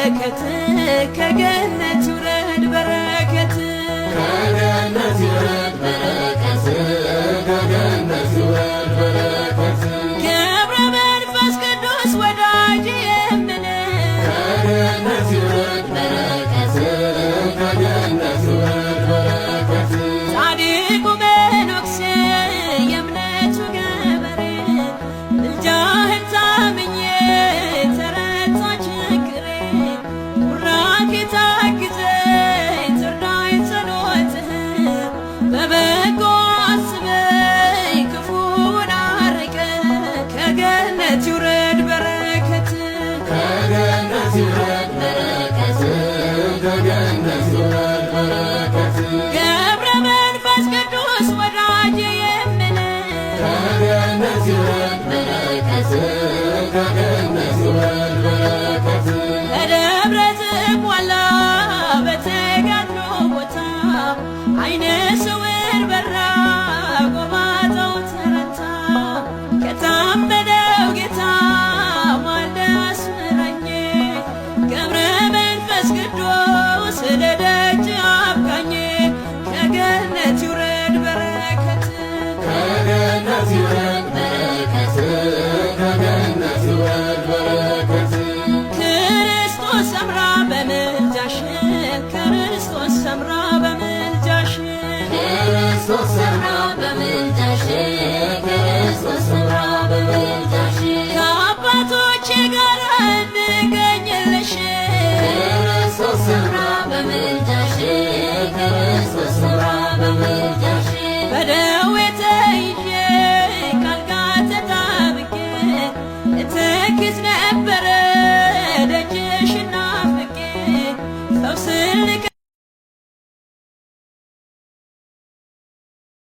በረከት ከገነት ይውረድ በረከት ከገነት ይውረድ በረከት ከገነት ይውረድ በረከት ገብረ መንፈስ ቅዱስ ወዳጅ የምልህ ከገነት ይውረድ በረከት ከገነት ይውረድ በረከት ጻድቁ መነኩሴ የእምነቱ ገበሬ ምልጃህን ታምኜ ተረታ ችግሬ ቡራኬ ታግዘኝ ትርዳኝ ጸሎትህ በበጎ አስበኝ ክፉን አርቀህ ከገነት ይውረድ በረከት ከገነት ይውረድ በረከት ከገነት ይውረድ በረከት ገብረ መንፈስ ቅዱስ ወዳጅ የምልህ ከገነት ይውረድ በረከት ከገነት ይውረድ በረከት በደብረ ዝቋላ በተጋድሎ ቦታ አይነ ስውር በራ ጎባጣው ተረታ ከታመነው ጌታ ማልደህ አስምረኝ ገብረ መንፈስ ቅዱስ ለደጅ አብቃኝ ከገነት ይውረድ በረከት ከገነት ይውረድ በረከት ከገነት ይውረድ በረከት ክርስቶስ ሰምራ በምልጃሽ ክርስቶስ ሰምራ በምልጃሽ ክርስቶስ ሰምራ በምልጃሽ ክርስቶስ ሰምራ በምልጃሽ ከአባቶቼ ጋር እንገኝልሽ ክርስቶስ ሰምራ በምልጃሽ ክርስቶስ ሰምራ በምልጃሽ በደዌ ተይዤ ካልጋ ተጣብቄ እተክዝ ነበረ ደጅሽ ናፍቄ ፈውስን